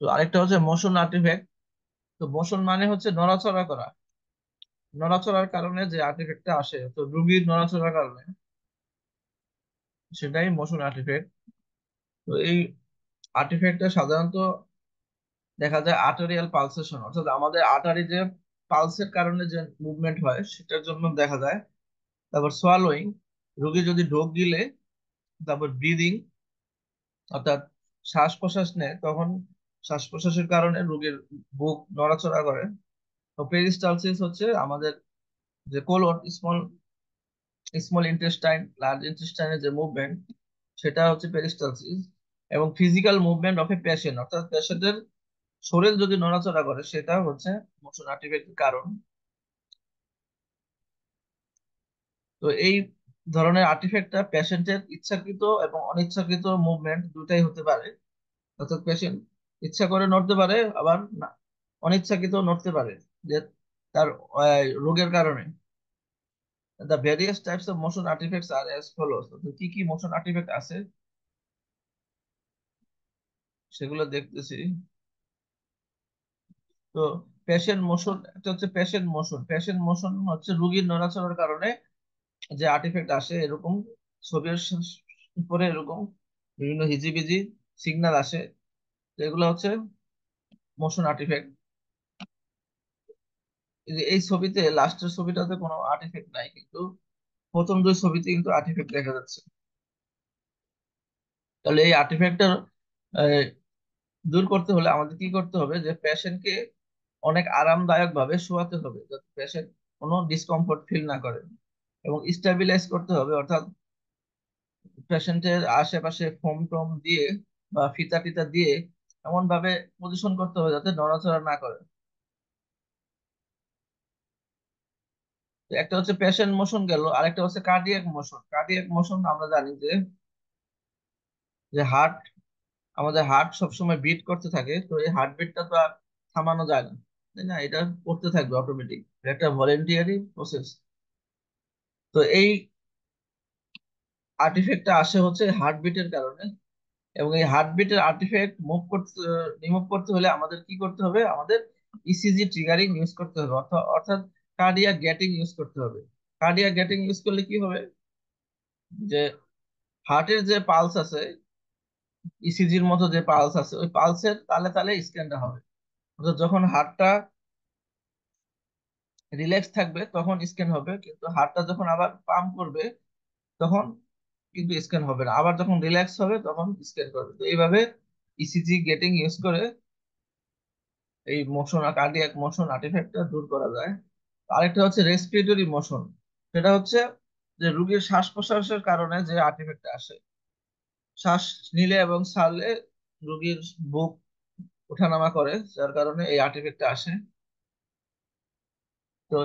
তো আরেকটা হচ্ছে মোশন আর্টিফ্যাক্ট। তো মোশন মানে হচ্ছে নড়াচড়া করা। নড়াচড়ার কারণে যে আর্টিফ্যাক্টটা আসে, তো রোগীর নড়াচড়ার কারণে, সেটাই মোশন আর্টিফ্যাক্ট। তো এই আর্টিফ্যাক্টটা সাধারণত দেখা যায় আর্টেরিয়াল পালসেশন, অর্থাৎ আমাদের আর্টারি যে পালসের কারণে যে মুভমেন্ট হয় সেটার জন্য দেখা যায়। তারপর সোয়ালোয়িং, রোগী যদি ঢোক গিলে, তারপর ব্রিদিং, অর্থাৎ শ্বাস প্রশ্বাস নেয় তখন শ্বাস প্রশ্বাসের কারণে রোগীর বুক নড়াচড়া করে। তো পেরিস্টালসিস হচ্ছে আমাদের যে colon, small small intestine large ইন্টেস্টাইনের যে মুভমেন্ট, সেটা হচ্ছে পেরিস্টালসিস। এবং physical movement of a patient, অর্থাৎ পেশেন্টের শরীর যদি নড়াচড়া করে সেটা হচ্ছে মোশন আর্টিফ্যাক্টের কারণ। তো এই ধরনের আর্টিফ্যাক্টটা পেশেন্টের ইচ্ছাকৃত এবং অনিচ্ছাকৃত মুভমেন্ট দুটাই হতে পারে। অর্থাৎ পেশেন্ট ইচ্ছা করে নড়তে পারে, আবার অনিচ্ছাকৃত নড়তে পারে, যে তার রোগের কারণে। The various types of motion artifacts আর অ্যাজ ফলোস। কি কি মোশন আর্টিফ্যাক্ট আছে সেগুলো দেখতেছি। তো পেশেন্ট মোশন, একটা হচ্ছে পেশেন্ট মোশন। পেশেন্ট মোশন হচ্ছে রোগীর নড়াচড়ার কারণে যে আর্টিফ্যাক্ট আসে, এরকম ছবির উপরে এরকম বিভিন্ন হিজিবিজি সিগন্যাল আসে, তো এগুলো হচ্ছে মোশন আর্টিফ্যাক্ট। এই ছবিতে লাস্টের ছবিটাতে কোনো আর্টিফ্যাক্ট নাই, কিন্তু প্রথম দুই ছবিতে কিন্তু আর্টিফ্যাক্ট দেখা যাচ্ছে। তাহলে এই আর্টিফ্যাক্টটা দূর করতে হলে আমাদের কি করতে হবে, যে পেশেন্টকে অনেক আরামদায়ক ভাবে শোয়াতে হবে যাতে পেশেন্ট কোনো ডিসকমফোর্ট ফিল না করে, এবং স্টেবিলাইজ করতে হবে, অর্থাৎ পেশেন্টের আশেপাশে ফোম টোম দিয়ে বা ফিতা টিতা দিয়ে এমন ভাবে পজিশন করতে হবে যাতে নড়াচড়া না করে। তো একটা হচ্ছে পেশেন্ট মোশন গেল, আরেকটা হচ্ছে কার্ডিয়াক মোশন। কার্ডিয়াক মোশন আমরা জানি যে যে হার্ট, আমাদের হার্ট সবসময় বিট করতে থাকে, তো এই হার্ট বিটটা তো আর থামানো যায় না, তাই না? এটা করতে থাকবে অটোমেটিক, একটা ভলেন্টিয়ারি প্রসেস। তো এই আর্টিফেক্টটা আসে হচ্ছে হার্টবিটের কারণে। এবং এই হার্টবিটের আর্টিফেক্ট রিমুভ করতে হলে আমাদের কি করতে হবে, আমাদের ইসিজি ট্রিগারিং ইউজ করতে হবে, অর্থাৎ অর্থাৎ কার্ডিয়াক গ্যাটিং ইউজ করতে হবে। কার্ডিয়াক গ্যাটিং ইউজ করলে কি হবে, যে হার্টের যে পালস আছে, ইসিজির মতো যে পালস আছে, ওই পালসের তালে তালে স্ক্যানটা হবে। অর্থাৎ যখন হার্টটা রিল্যাক্স থাকবে তখন স্ক্যান হবে, কিন্তু হার্টটা যখন আবার পাম্প করবে তখন কিন্তু স্ক্যান হবে না, আবার যখন রিল্যাক্স হবে তখন স্ক্যান করবে। তো এইভাবে ইসিজি গেটিং ইউজ করে এই মোশন, কার্ডিয়াক মোশন আর্টিফ্যাক্টটা দূর করা যায়। আরেকটা হচ্ছে রেসপিরেটরি মোশন। সেটা হচ্ছে যে রোগীর শ্বাস প্রশ্বাসের কারণে যে আর্টিফ্যাক্টটা আসে, শ্বাস নিলে এবং ছাড়লে রোগীর বুক ওঠানামা করে, যার কারণে এই আর্টিফ্যাক্টটা আসে। তো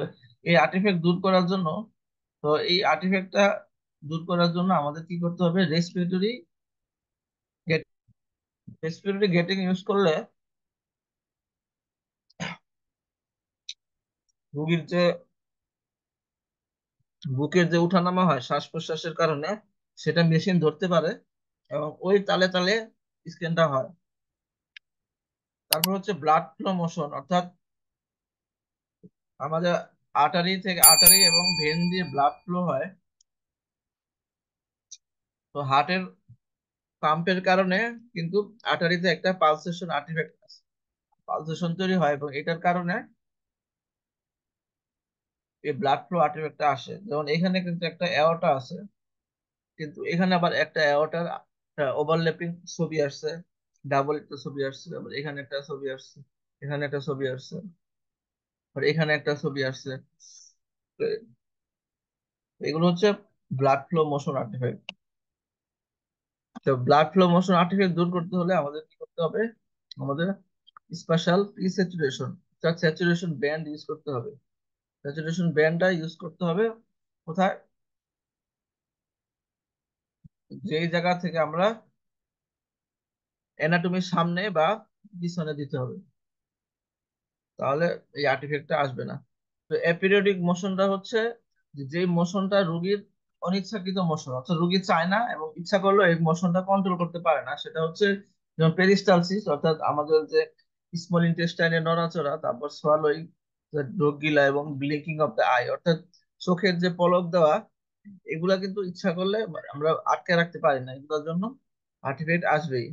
এই আর্টিফ্যাক্ট দূর করার জন্য, তো এই আর্টিফ্যাক্টটা দূর করার জন্য আমাদের কি করতে হবে, রেসপিরেটরি গেটিং ইউজ করলে রোগীর যে বুকের যে উঠানামা হয় শ্বাস প্রশ্বাসের কারণে, সেটা মেশিন ধরতে পারে এবং ওই তালে তালে স্ক্যানটা হয়। তারপর হচ্ছে ব্লাড ফ্লো মোশন, অর্থাৎ আমাদের আর্টারি এবং ভেন দিয়ে ব্লাড ফ্লো হয়। তো হার্টের পাম্পের কারণে কিন্তু আর্টারিতে একটা পালসেশন আর্টিফ্যাক্ট আছে, পালসেশন তৈরি হয়, এবং এটার কারণে এই ব্লাড ফ্লো আর্টিফ্যাক্টটা আসে। যেমন এখানে কিন্তু একটা অ্যাওর্টা আছে, কিন্তু এখানে আবার একটা অ্যাওর্টার ওভারল্যাপিং ছবি আসছে, ডাবল একটা ছবি আসছে, আবার এখানে একটা ছবি আসছে, এখানে একটা ছবি আসছে, আর এখানে একটা ছবি আসছে। তো এগুলো হচ্ছে ব্লাড ফ্লো মোশন আর্টিফ্যাক্ট। তো ব্লাড ফ্লো মোশন আর্টিফ্যাক্ট দূর করতে হলে আমাদের কি করতে হবে, আমাদের স্পেশাল প্রিস্যাচুরেশন, স্যাচুরেশন ব্যান্ড ইউজ করতে হবে। স্যাচুরেশন ব্যান্ডটা ইউজ করতে হবে কোথায়, যেই জায়গা থেকে আমরা অ্যানাটমির সামনে বা পিছনে দিতে হবে, তাহলে এই আর্টিফেক্টটা আসবে না। তো অ্যাপিরিয়ডিক মোশনটা হচ্ছে যে মোশনটা রোগীর অনিচ্ছাকৃত মোশন, অর্থাৎ রোগী চায় না এবং ইচ্ছা করলেও এই মোশনটা কন্ট্রোল করতে পারে না, সেটা হচ্ছে যেমন পেরিস্টালসিস অর্থাৎ আমাদের যে স্মল ইন্টেস্টাইনের নড়াচড়া, তারপর সোয়ালোইং, ঢোক গিলা, এবং ব্লিঙ্কিং অফ দ্য আই অর্থাৎ চোখের যে পলক দেওয়া, এগুলা কিন্তু ইচ্ছা করলে আমরা আটকে রাখতে পারি না, এগুলোর জন্য আর্টিফেক্ট আসবেই।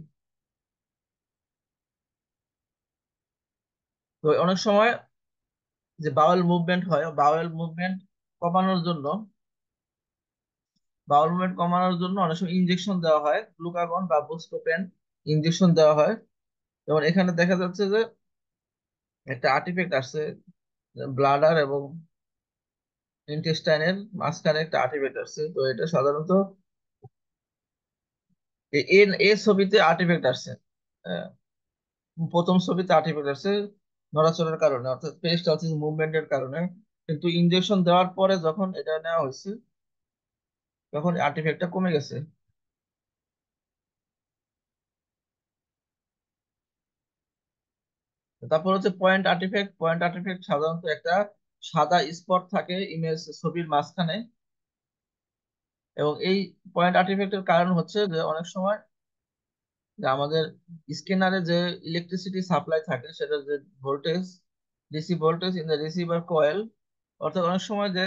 তো অনেক সময় যে বাউল মুভমেন্ট হয়, বাউল মুভমেন্ট কমানোর জন্য বাউল মুভমেন্ট কমানোর জন্য অনেক সময় ইনজেকশন দেওয়া হয়, গ্লুকাগন বা বুস্টোপেন ইনজেকশন দেওয়া হয়। যেমন এখানে দেখা যাচ্ছে যে একটা আর্টিফেক্ট আসছে, ব্লাডার এবং ইন্টেস্টাইনের মাঝখানে একটা আর্টিফেক্ট আসছে। তো এটা সাধারণত এ ছবিতে আর্টিফেক্ট আসছে, আহ, প্রথম ছবিতে আর্টিফেক্ট আসছে নড়াচড়ার কারণে, অর্থাৎ পেরিস্টালসিস মুভমেন্টের কারণে। কিন্তু ইনজেকশন দেওয়ার পরে যখন এটা নেওয়া হয়েছে, তখন আর্টিফেক্টটা কমে গেছে। তারপর হচ্ছে পয়েন্ট আর্টিফেক্ট। পয়েন্ট আর্টিফেক্ট সাধারণত একটা সাদা স্পট থাকে ইমেজ ছবির মাঝখানে। এবং এই পয়েন্ট আর্টিফেক্টের কারণ হচ্ছে যে অনেক সময় যে আমাদের স্ক্যানারে যে ইলেকট্রিসিটি সাপ্লাই থাকে, সেটা যে voltage, DC voltage in the receiver coil, অর্থাৎ অনেক সময় যে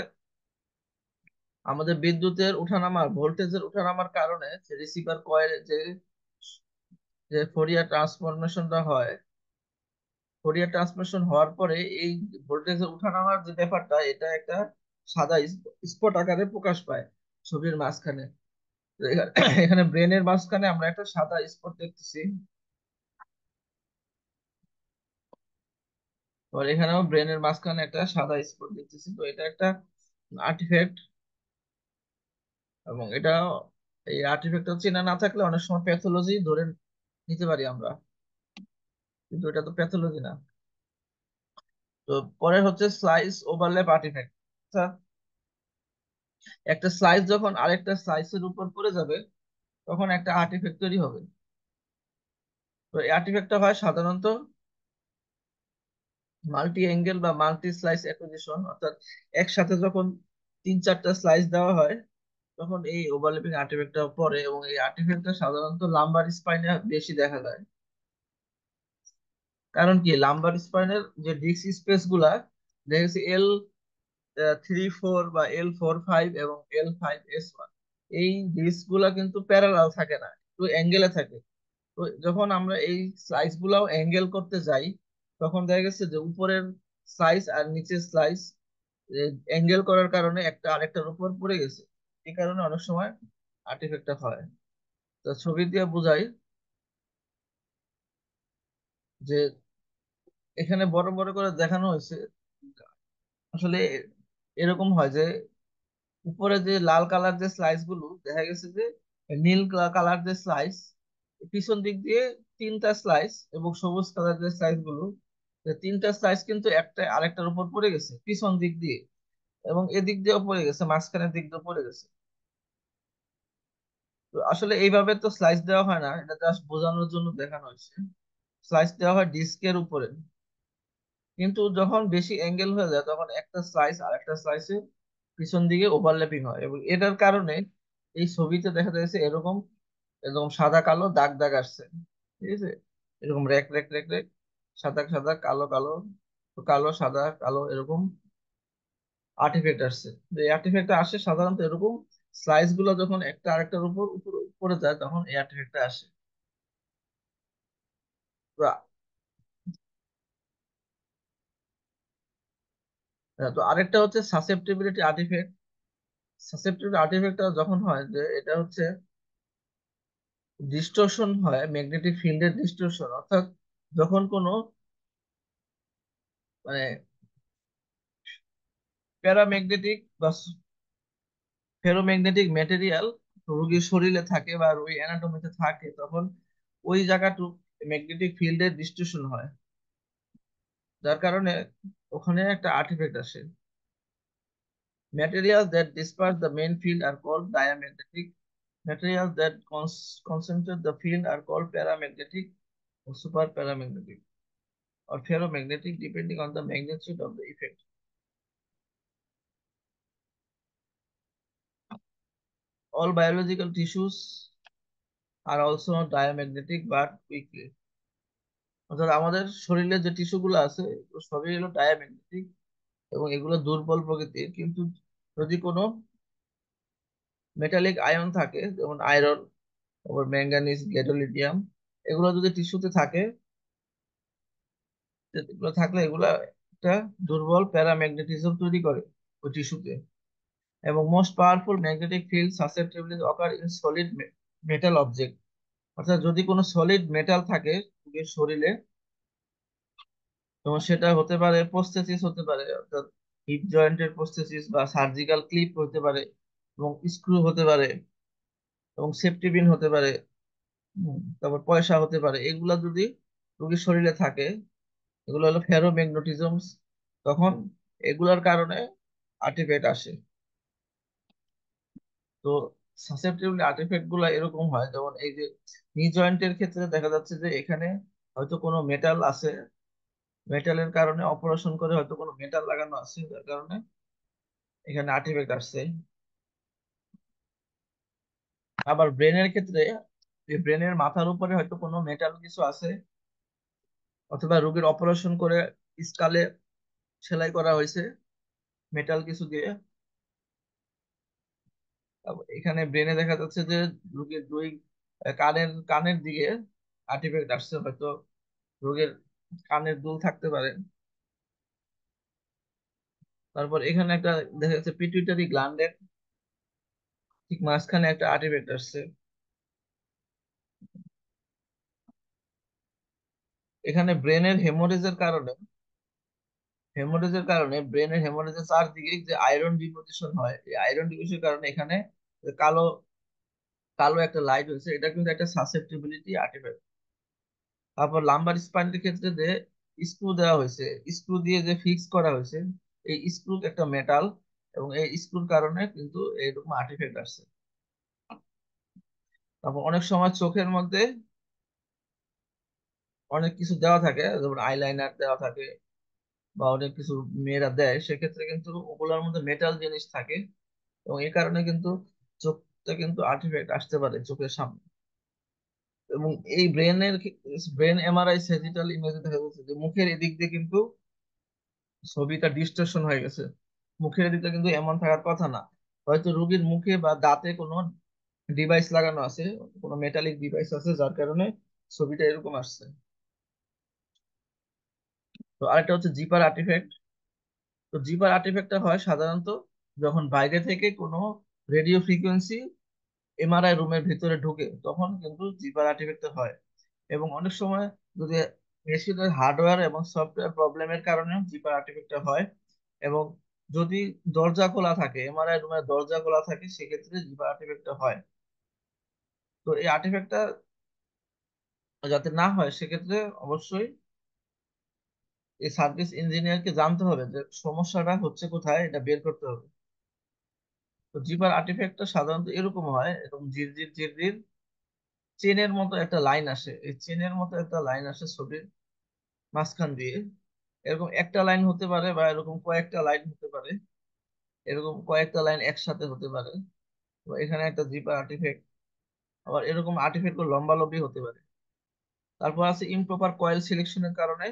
আমাদের বিদ্যুতের উঠানামার, ভোল্টেজের উঠানামার কারণে যে রিসিভার কয়েলে যে যে ফোরিয়ার ট্রান্সফরমেশনটা হয়, ফোরিয়ার ট্রান্সফরমেশন হওয়ার পরে এই ভোল্টেজের উঠানামার যে ব্যাপারটা, এটা একটা সাদা স্পট আকারে প্রকাশ পায় ছবির মাঝখানে। তো এখানে ব্রেনের মাঝখানে আমরা একটা সাদা স্পট দেখতেছি। তো এখানেও ব্রেনের মাঝখানে একটা সাদা স্পট দেখতেছি। তো এটা একটা আর্টিফ্যাক্ট। এবং এটা, এই আর্টিফ্যাক্টটা চেনা না থাকলে অনেক সময় প্যাথোলজি ধরে নিতে পারি আমরা, কিন্তু এটা তো প্যাথোলজি না। তো পরে হচ্ছে স্লাইস ওভারল্যাপ আর্টিফ্যাক্ট। একটা স্লাইস যখন আরেকটা স্লাইসের উপর পড়ে যাবে, তখন একটা আর্টিফ্যাক্ট তৈরি হবে। তো এই আর্টিফ্যাক্টটা হয় সাধারণত মাল্টি অ্যাঙ্গেল বা মাল্টি স্লাইস অ্যাকুইজিশন, অর্থাৎ একসাথে যখন তিন চারটা স্লাইস দেওয়া হয়, তখন এই ওভারল্যাপিং আর্টিফ্যাক্টটা পড়ে। এবং এই আর্টিফ্যাক্টটা সাধারণত লাম্বার স্পাইনে বেশি দেখা যায়। কারণ কি, লাম্বার স্পাইনের যে ডিস্ক স্পেস গুলা দেখা গেছে L3-4 বা L4-5 এবং L5-S1, এই ডিস্ক গুলা কিন্তু প্যারালাল থাকে না, একটু অ্যাঙ্গেলে থাকে। তো যখন আমরা এই স্লাইস গুলাও অ্যাঙ্গেল করতে যাই, তখন দেখা গেছে যে উপরের স্লাইস আর নিচের স্লাইস অ্যাঙ্গেল করার কারণে একটা আরেকটার উপর পড়ে গেছে। এই কারণে অনেক সময় আর্টিফেক্টটা হয়। তো ছবি দিয়ে বোঝাই যে এখানে বড় বড় করে দেখানো হয়েছে। আসলে এরকম হয় যে উপরে যে লাল কালার যে স্লাইস গুলো দেখা গেছে যে নীল কালার যে স্লাইস, পিছন দিক দিয়ে তিনটা স্লাইস, এবং সবুজ কালার যে স্লাইস গুলো, তিনটা স্লাইস কিন্তু একটা আরেকটার উপর পড়ে গেছে পিছন দিক দিয়ে, এবং এদিক দিয়েও পড়ে গেছে, মাঝখানের দিক দিয়ে পড়ে গেছে। তো আসলে এইভাবে তো স্লাইস দেওয়া হয় না, এটা জাস্ট বোঝানোর জন্য দেখানো হয়েছে। স্লাইস দেওয়া হয় ডিস্কের উপরে। কিন্তু যখন বেশি অ্যাঙ্গেল হয়ে যায়, তখন একটা স্লাইস আর একটা স্লাইসের পিছন দিকে ওভারল্যাপিং হয়, এবং এটার কারণে এই ছবিতে দেখা যাচ্ছে এরকম এরকম সাদা কালো দাগ দাগ আসছে। ঠিক আছে, এরকম রেক রেক রেক রেক, সাদা সাদা কালো কালো, তো কালো সাদা কালো এরকম আর্টিফেক্ট আসছে। তো এই আর্টিফেক্টটা আসে সাধারণত এরকম স্লাইস গুলো যখন একটা আরেকটার উপর উপর পড়ে যায়, তখন এই আর্টিফেক্টটা আসে। তো তো আরেকটা হচ্ছে সাসেপ্টিবিলিটি আর্টিফেক্ট। সাসেপ্টিবিলিটি আর্টিফেক্টটা যখন হয় যে এটা হচ্ছে ডিস্টরশন হয়, ম্যাগনেটিক ফিল্ডের ডিস্টরশন, অর্থাৎ যখন কোনো মানে প্যারাম্যাগনেটিক বা ফেরোম্যাগনেটিক ম্যাটেরিয়াল রোগীর শরীরে থাকে বা ওই অ্যানাটমিতে থাকে, তখন ওই জায়গাটুক ম্যাগনেটিক ফিল্ডের ডিস্ট্রিবিউশন হয়, যার কারণে ওখানে একটা আর্টিফেক্ট আসে। Materials that disperse the main field are called diamagnetic. Materials that concentrate the field are called paramagnetic or superparamagnetic or ferromagnetic, depending on the magnitude of the effect. All biological tissues are also diamagnetic but weekly. অর্থাৎ আমাদের শরীরে যে টিস্যুগুলো আছে এগুলো সবই হলো diamagnetic এবং এগুলো দুর্বল প্রকৃতির, কিন্তু যদি কোনো মেটালিক আয়ন থাকে যেমন আয়রন, তারপর ম্যাঙ্গানিজ, গ্যাডোলিডিয়াম, এগুলো যদি টিস্যুতে থাকে, এগুলো থাকলে এগুলা একটা দুর্বল প্যারাম্যাগনেটিজম তৈরি করে ওই টিস্যুতে। এবং most powerful magnetic field susceptibly occur in solid metal object. অর্থাৎ যদি কোনো সলিড মেটাল থাকে রোগীর শরীরে, এবং সেটা হতে পারে প্রস্থেসিস হতে পারে, অর্থাৎ হিপ জয়েন্টের প্রস্থেসিস বা সার্জিক্যাল ক্লিপ হতে পারে, এবং স্ক্রু হতে পারে, এবং সেফটি পিন হতে পারে, তারপর পয়সা হতে পারে, এগুলা যদি রোগীর শরীরে থাকে, এগুলো হলো ফেরোম্যাগনেটিজমস, তখন এগুলার কারণে আর্টিফ্যাক্ট আসে। তো সাসেপ্টিবল আর্টিফ্যাক্ট গুলা এরকম হয়, যেমন এই যে নি জয়েন্টের ক্ষেত্রে দেখা যাচ্ছে যে এখানে হয়তো কোনো মেটাল আছে, মেটালের কারণে অপারেশন করে হয়তো কোনো মেটাল লাগানো আছে যার কারণে এখানে আর্টিফ্যাক্ট আসছে। আবার ব্রেনের ক্ষেত্রে ব্রেনের মাথার উপরে হয়তো কোনো মেটাল কিছু আছে, অথবা রোগীর অপারেশন করে স্কালে সেলাই করা হয়েছে মেটাল কিছু দিয়ে। তারপর এখানে ব্রেনে দেখা যাচ্ছে যে রোগীর দুই কানের কানের দিকে আর্টিফ্যাক্ট আসছে, হয়তো রোগীর কানের দুল থাকতে পারে। তারপর এখানে একটা দেখা যাচ্ছে পিটুইটারি গ্ল্যান্ডের ঠিক মাঝখানে একটা আর্টিফ্যাক্ট আসছে। এখানে ব্রেনের হেমোরেজের কারণে, ব্রেনের হেমোরেজের চারদিকে যে আয়রন ডিপোজিশন হয়, এই আয়রন ডিপোজিশনের কারণে এখানে যে কালো কালো একটা লাইট হয়েছে, এটা কিন্তু একটা সাসেপ্টিবিলিটি আর্টিফ্যাক্ট। তারপর লাম্বার স্পাইনের ক্ষেত্রে যে স্ক্রু দেওয়া হয়েছে, স্ক্রু দিয়ে যে ফিক্স করা হয়েছে, এই স্ক্রু একটা মেটাল, এবং এই স্ক্রুর কারণে কিন্তু এইরকম আর্টিফ্যাক্ট আসছে। তারপর অনেক সময় চোখের মধ্যে অনেক কিছু দেওয়া থাকে, যেমন আইলাইনার দেওয়া থাকে বা অনেক কিছু মেয়েরা দেয়, সেক্ষেত্রে কিন্তু ওগুলোর মধ্যে মেটাল জিনিস থাকে, এবং এই কারণে কিন্তু চোখটা কিন্তু আর্টিফ্যাক্ট আসতে পারে চোখের সামনে। এবং এই ব্রেন এমআরআই সেজিটাল ইমেজে দেখা যাচ্ছে যে মুখের এদিক দিয়ে কিন্তু ছবিটা ডিস্টরশন হয়ে গেছে। মুখের এদিকটা কিন্তু এমন থাকার কথা না, হয়তো রোগীর মুখে বা দাঁতে কোনো ডিভাইস লাগানো আছে, কোনো মেটালিক ডিভাইস আছে যার কারণে ছবিটা এরকম আসছে। তো আরেকটা হচ্ছে জিপার আর্টিফ্যাক্ট। তো জিপার আর্টিফ্যাক্টটা হয় সাধারণত যখন বাইরে থেকে কোনো রেডিও ফ্রিকোয়েন্সি এমআরআই রুমের ভিতরে ঢুকে, তখন কিন্তু জিপার আর্টিফ্যাক্টটা হয়। এবং অনেক সময় যদি মেশিনের হার্ডওয়্যার এবং সফটওয়্যার প্রবলেমের কারণেও জিপার আর্টিফ্যাক্টটা হয়। এবং যদি দরজা খোলা থাকে, এমআরআই রুমের দরজা খোলা থাকে, সেক্ষেত্রে জিপার আর্টিফ্যাক্টটা হয়। তো এই আর্টিফ্যাক্টটা যাতে না হয় সেক্ষেত্রে অবশ্যই এই সার্ভিস ইঞ্জিনিয়ারকে জানতে হবে যে সমস্যাটা হচ্ছে কোথায়, এটা বের করতে হবে। তো জিপার আর্টিফ্যাক্টটা সাধারণত এরকম হয়, এরকম ঝিরঝির ঝিরঝির চেনের মতো একটা লাইন আসে, এই চেনের মতো একটা লাইন আসে ছবির মাঝখান দিয়ে। এরকম একটা লাইন হতে পারে বা এরকম কয়েকটা লাইন হতে পারে, এরকম কয়েকটা লাইন একসাথে হতে পারে। তো এখানে একটা জিপার আর্টিফ্যাক্ট। আবার এরকম আর্টিফ্যাক্ট লম্বা লম্বি হতে পারে। তারপর আছে ইমপ্রপার কয়েল সিলেকশনের কারণে,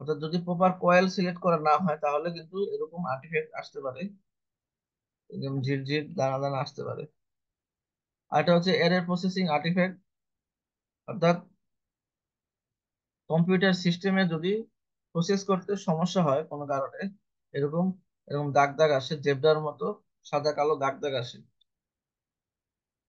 অর্থাৎ যদি প্রপার কয়েল সিলেক্ট করা না হয় তাহলে কিন্তু এরকম আর্টিফ্যাক্ট আসতে পারে, এরকম ঝিরঝির দানা দানা আসতে পারে। আর এটা হচ্ছে এরর প্রসেসিং আর্টিফ্যাক্ট, অর্থাৎ কম্পিউটার সিস্টেমে যদি প্রসেস করতে সমস্যা হয় কোনো কারণে, এরকম এরকম দাগ দাগ আসে, জেব্রার মতো সাদা কালো দাগ দাগ আসে।